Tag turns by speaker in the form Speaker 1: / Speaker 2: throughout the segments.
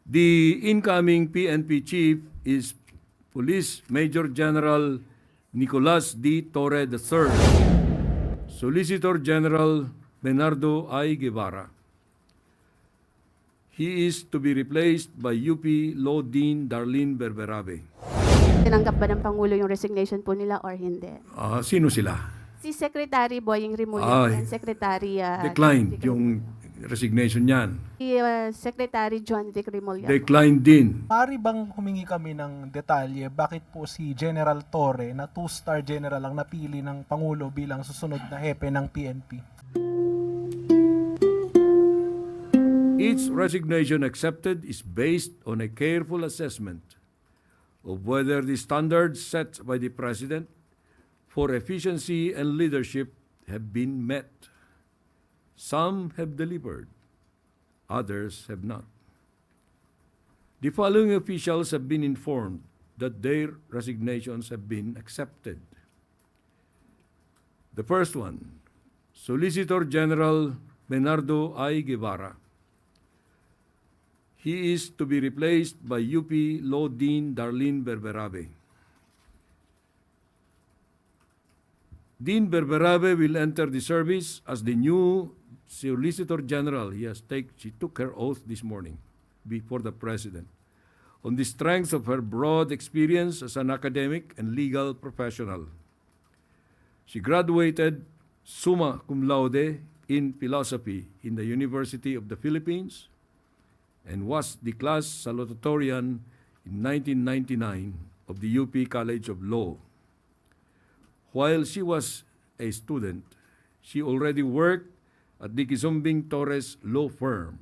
Speaker 1: The incoming PNP chief is Police Major General Nicolas D. Torre III, Solicitor General Menardo I. Guevarra. He is to be replaced by UP Law Dean Darlene Berberabe.
Speaker 2: Tinanggap ba ng Pangulo yung resignation po nila or hindi?
Speaker 1: Sino sila?
Speaker 2: Si Secretary Boying Rimulya and Secretary
Speaker 1: Declined yung resignation niyan.
Speaker 2: si Secretary John Vic Rimulya.
Speaker 1: Declined din.
Speaker 3: Pari bang humingi kami ng detalye bakit po si General Torre na 2-star general ang napili ng Pangulo bilang susunod na hepe ng PNP?
Speaker 1: Each resignation accepted is based on a careful assessment of whether the standards set by the President for efficiency and leadership have been met. Some have delivered, others have not. The following officials have been informed that their resignations have been accepted. The first one, Solicitor General Menardo I. Guevarra. He is to be replaced by UP Law Dean Darlene Berberabe. Dean Berberabe will enter the service as the new Solicitor General. She took her oath this morning before the President on the strength of her broad experience as an academic and legal professional. She graduated summa cum laude in philosophy in the University of the Philippines and was the class salutatorian in 1999 of the UP College of Law. While she was a student, she already worked at the Kizumbing Torres law firm.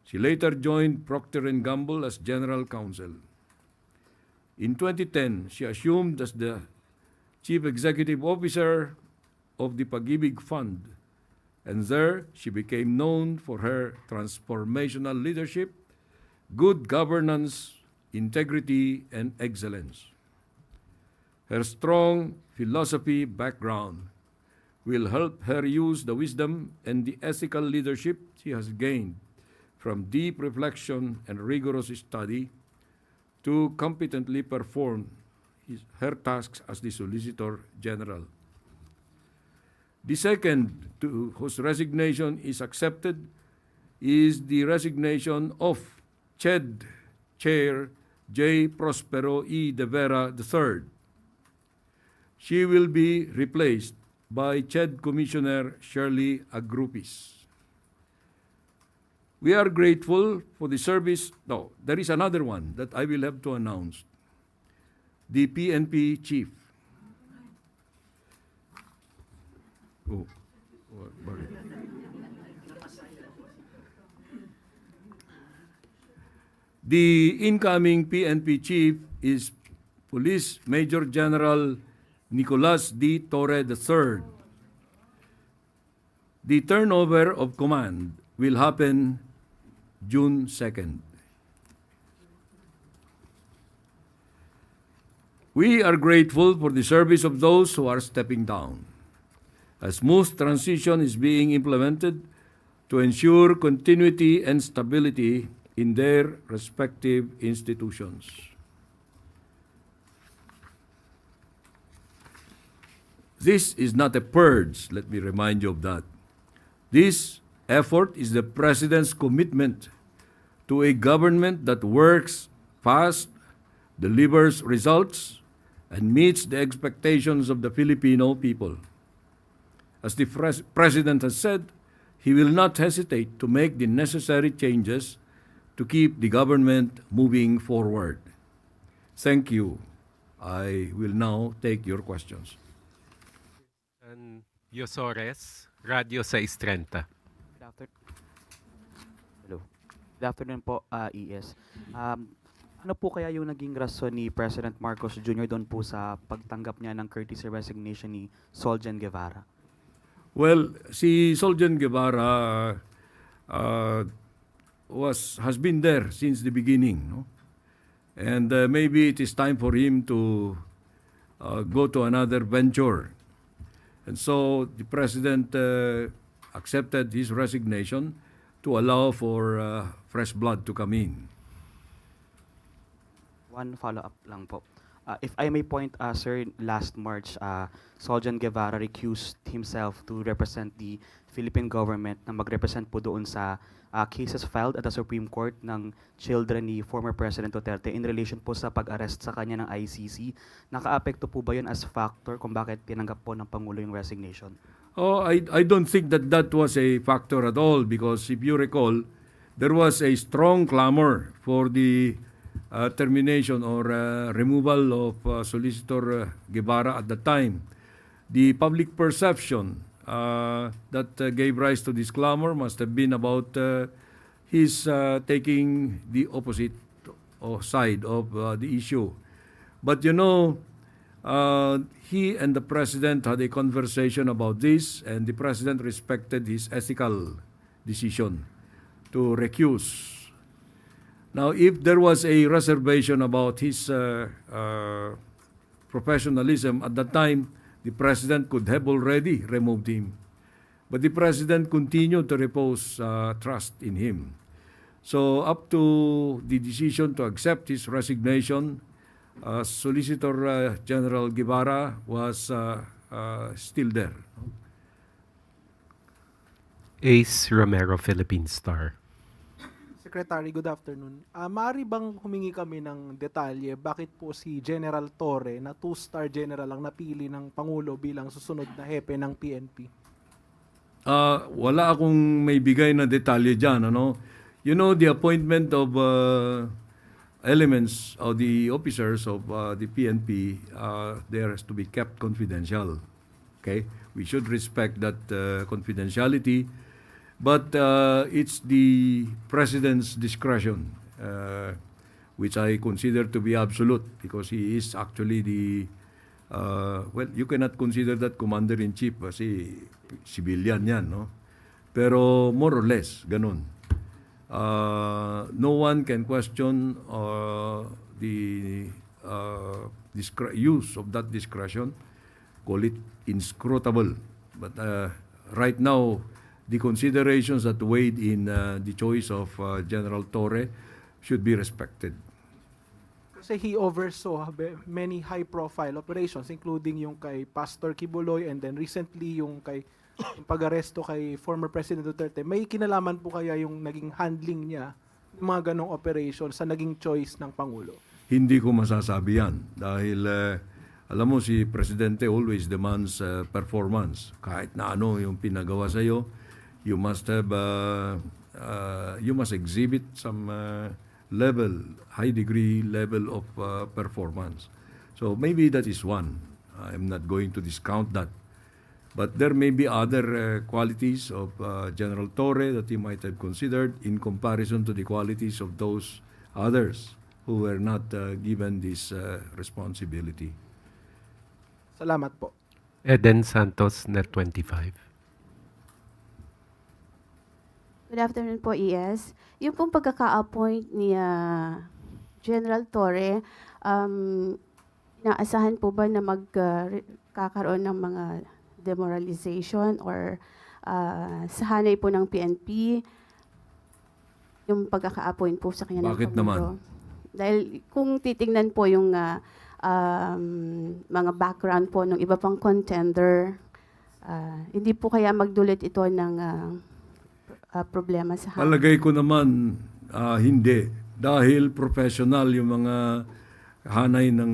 Speaker 1: She later joined Procter & Gamble as general counsel. In 2010, she assumed as the chief executive officer of the Pag-ibig Fund, and there she became known for her transformational leadership, good governance, integrity, and excellence. Her strong philosophy background will help her use the wisdom and the ethical leadership she has gained from deep reflection and rigorous study to competently perform her tasks as the Solicitor General. The second whose resignation is accepted is the resignation of CHED Chair J. Prospero E. De Vera III. She will be replaced by CHED Commissioner Shirley Agrupis. We are grateful for the service. No, there is another one that I will have to announce. The PNP Chief. Oh, bakit? The incoming PNP Chief is Police Major General Nicolas D. Torre III. The turnover of command will happen June 2nd. We are grateful for the service of those who are stepping down. A smooth transition is being implemented to ensure continuity and stability in their respective institutions. This is not a purge, let me remind you of that. This effort is the President's commitment to a government that works fast, delivers results, and meets the expectations of the Filipino people. As the President has said, he will not hesitate to make the necessary changes to keep the government moving forward. Thank you. I will now take your questions.
Speaker 4: Yosores, Radio 630.
Speaker 5: Hello. Good afternoon po, ES. Ano po kaya yung naging rason ni President Marcos Jr. doon po sa pagtanggap niya ng courtesy resignation ni Solgen Guevarra?
Speaker 1: Well, si Solgen Guevarra has been there since the beginning, no? And maybe it is time for him to go to another venture. And so the President accepted his resignation to allow for fresh blood to come in.
Speaker 5: One follow-up lang po. If I may point, sir, last March, Soljan Guevarra recused himself to represent the Philippine government na mag-represent po doon sa cases filed at the Supreme Court ng children ni former President Duterte in relation po sa pag-arrest sa kanya ng ICC. Naka-apekto po ba yun as factor kung bakit tinanggap po ng Pangulo yung resignation?
Speaker 1: Oh, I don't think that that was a factor at all because if you recall, there was a strong clamor for the termination or removal of Solicitor Guevarra at the time. The public perception that gave rise to this clamor must have been about his taking the opposite side of the issue. But you know, he and the president had a conversation about this, and the president respected his ethical decision to recuse. Now, if there was a reservation about his professionalism at that time, the president could have already removed him. But the president continued to repose trust in him. So up to the decision to accept his resignation, Solicitor General Guevarra was still there.
Speaker 4: Ace Romero, Philippine Star.
Speaker 3: Secretary, good afternoon. Maaari bang humingi kami ng detalye bakit po si General Torre na 2-star general ang napili ng Pangulo bilang susunod na hepe ng PNP?
Speaker 1: Wala akong may bigay na detalye dyan. Ano? You know, the appointment of elements of the officers of the PNP, there has to be kept confidential. Okay? We should respect that confidentiality. But it's the president's discretion, which I consider to be absolute because he is actually the, well, you cannot consider that commander-in-chief kasi civilian yan, no? Pero more or less, ganun. No one can question the use of that discretion, call it inscrutable. But right now, the considerations that weighed in the choice of General Torre should be respected.
Speaker 3: Kasi he oversaw many high-profile operations including yung kay Pastor Kibuloy and then recently yung kay yung pag-aresto kay former President Duterte. May kinalaman po kaya yung naging handling niya ng mga ganong operations sa naging choice ng Pangulo?
Speaker 1: Hindi ko masasabi yan dahil alam mo si Presidente always demands performance. Kahit na ano yung pinagawa sa iyo, you must have you must exhibit some level, high degree level of performance. So maybe that is one. I'm not going to discount that. But there may be other qualities of General Torre that he might have considered in comparison to the qualities of those others who were not given this responsibility.
Speaker 3: Salamat po.
Speaker 4: Eden Santos, Net 25.
Speaker 2: Good afternoon po, ES. Yung pong pagkaka-appoint ni General Torre, inaasahan po ba na magkakaroon ng mga demoralization or sa hanay po ng PNP yung pagkaka-appoint po sa kanya
Speaker 1: Bakit
Speaker 2: ng Pangulo?
Speaker 1: naman?
Speaker 2: Dahil kung titingnan po yung mga background po ng iba pang contender, hindi po kaya magdulot ito ng problema sa hanay?
Speaker 1: Palagay ko naman hindi dahil professional yung mga hanay ng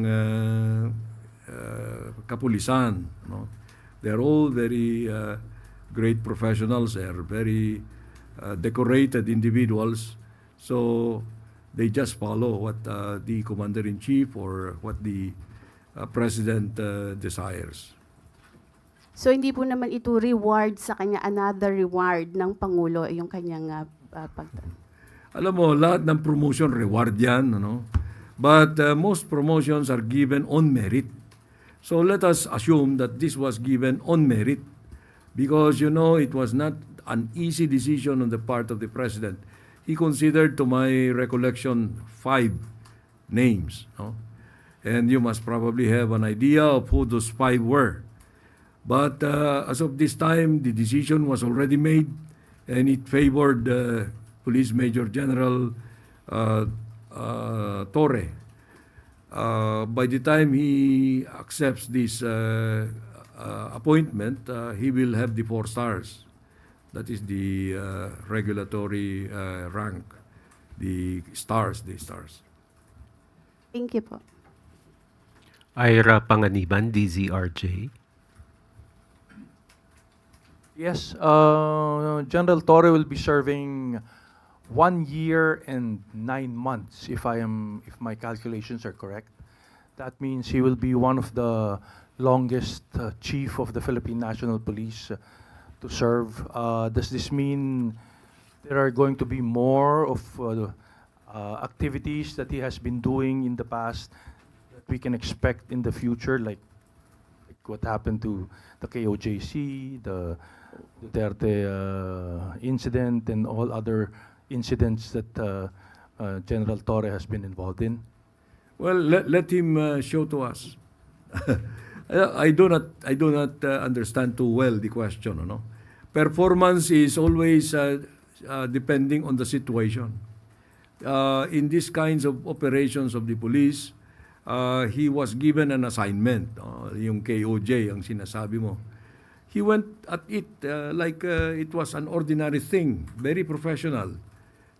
Speaker 1: kapulisan, no? They're all very great professionals. They're very decorated individuals. So they just follow what the commander-in-chief or what the president desires.
Speaker 2: So hindi po naman ito reward sa kanya, another reward ng Pangulo yung kanyang
Speaker 1: Alam mo, lahat ng promotion reward yan, ano? But most promotions are given on merit. So let us assume that this was given on merit because, you know, it was not an easy decision on the part of the president. He considered, to my recollection, 5 names, no? And you must probably have an idea of who those 5 were. But as of this time, the decision was already made and it favored Police Major General Torre. by the time he accepts this appointment, he will have the 4 stars. That is the regulatory rank, the stars.
Speaker 2: Thank you po.
Speaker 4: Ira Panganiban, DZRJ.
Speaker 6: Yes, General Torre will be serving 1 year and 9 months, if my calculations are correct. That means he will be one of the longest chief of the Philippine National Police to serve. Does this mean there are going to be more of activities that he has been doing in the past that we can expect in the future, like what happened to the KOJC, the Duterte incident, and all other incidents that General Torre has been involved in?
Speaker 1: Well, let him show to us. I do not understand too well the question. No? Performance is always depending on the situation. In these kinds of operations of the police, he was given an assignment, yung KOJ ang sinasabi mo. He went at it like it was an ordinary thing, very professional.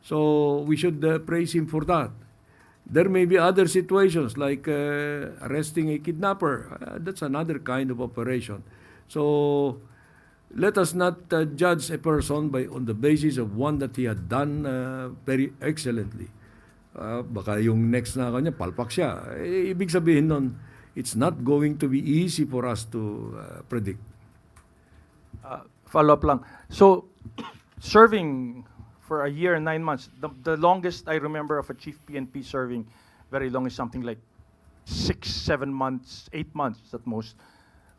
Speaker 1: So we should praise him for that. There may be other situations like arresting a kidnapper. That's another kind of operation. So let us not judge a person on the basis of one that he had done very excellently. Baka yung next na kanya, palpak siya. Ibig sabihin nun, it's not going to be easy for us to predict.
Speaker 6: Follow up lang. So, serving for a year and 9 months, the longest I remember of a chief PNP serving very long is something like 6, 7 months, 8 months at most.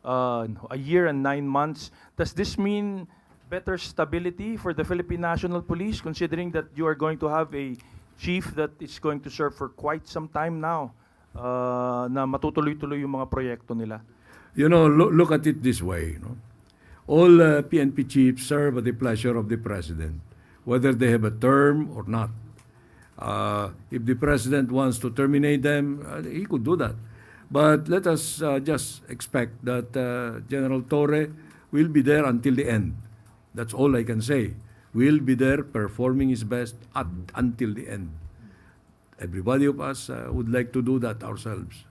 Speaker 6: A year and 9 months. Does this mean better stability for the Philippine National Police, considering that you are going to have a chief that is going to serve for quite some time now, na matutuloy-tuloy yung mga proyekto nila?
Speaker 1: You know, look at it this way. No? All PNP chiefs serve at the pleasure of the President, whether they have a term or not. If the President wants to terminate them, he could do that. But let us just expect that General Torre will be there until the end. That's all I can say. Will be there performing his best until the end. Everybody of us would like to do that ourselves.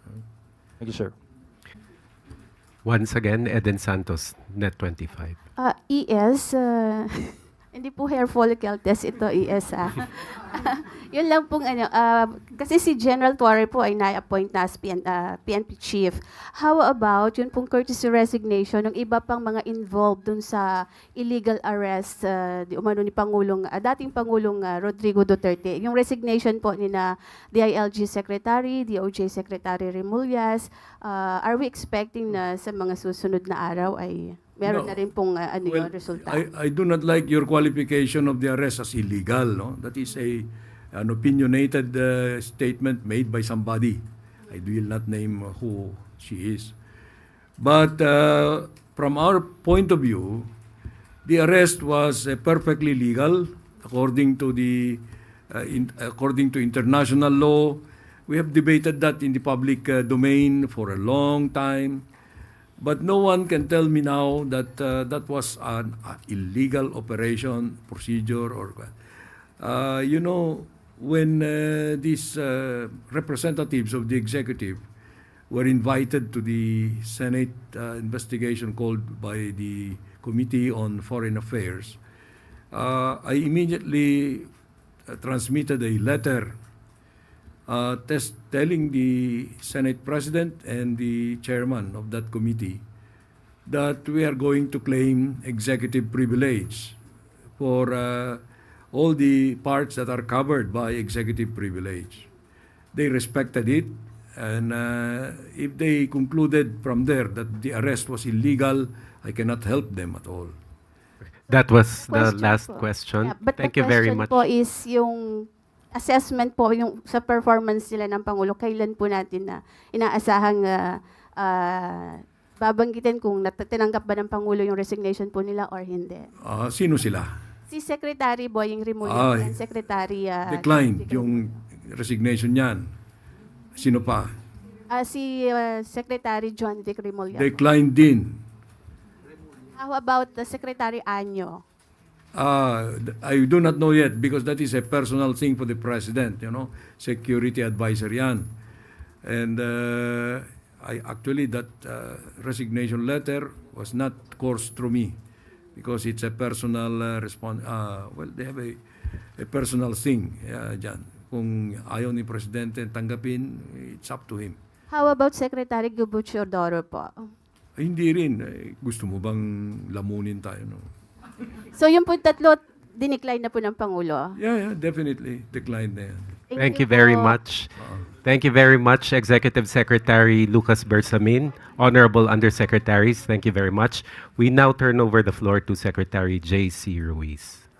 Speaker 6: Thank you, sir.
Speaker 4: Once again, Eden Santos, Net25.
Speaker 2: ES, hindi po hair follicle test ito, ES Yun lang pong kasi si General Torre po ay na-appoint na as PNP chief. How about yun pong courtesy resignation ng iba pang mga involved dun sa illegal arrest di umano ni dating Pangulong Rodrigo Duterte. Yung resignation po ni na DILG Secretary, DOJ Secretary Remullaz, are we expecting na sa mga susunod na araw ay meron na rin pong yung resulta?
Speaker 1: I do not like your qualification of the arrest as illegal. No? That is an opinionated statement made by somebody. I will not name who she is. But from our point of view, the arrest was perfectly legal according to according to international law. We have debated that in the public domain for a long time. But no one can tell me now that that was an illegal operation, procedure, or you know, when these representatives of the executive were invited to the Senate investigation called by the Committee on Foreign Affairs, I immediately transmitted a letter telling the Senate President and the chairman of that committee that we are going to claim executive privilege for all the parts that are covered by executive privilege. They respected it, and if they concluded from there that the arrest was illegal, I cannot help them at all.
Speaker 4: That was the
Speaker 2: Question
Speaker 4: last
Speaker 2: po.
Speaker 4: question.
Speaker 2: Yeah, but
Speaker 4: Thank
Speaker 2: the
Speaker 4: you very
Speaker 2: question
Speaker 4: much.
Speaker 2: po is yung assessment po yung sa performance nila ng Pangulo, kailan po natin na inaasahang babanggitin kung tinanggap ba ng Pangulo yung resignation po nila or hindi?
Speaker 1: Sino sila?
Speaker 2: Si Secretary Boying Remullaz and Secretary
Speaker 1: Declined yung resignation niyan. Sino pa?
Speaker 2: Si Secretary John Vic Remulla.
Speaker 1: Declined din.
Speaker 2: How about the Secretary Anyo?
Speaker 1: I do not know yet because that is a personal thing for the president, you know, security advisor yan. And I actually, that resignation letter was not coursed through me because it's a personal well, they have a personal thing dyan. Kung ayaw ni presidente tanggapin, it's up to him.
Speaker 2: How about Secretary Gubuchodoro po?
Speaker 1: Hindi rin. Gusto mo bang lamunin tayo, no?
Speaker 2: So yung po tatlo, dinicline na po ng Pangulo.
Speaker 1: Yeah, definitely. Declined na yan.
Speaker 4: Thank you very
Speaker 2: po.
Speaker 4: much. Thank you very much, Executive Secretary Lucas Bersamin, Honorable Undersecretaries. Thank you very much. We now turn over the floor to Secretary J.C. Ruiz.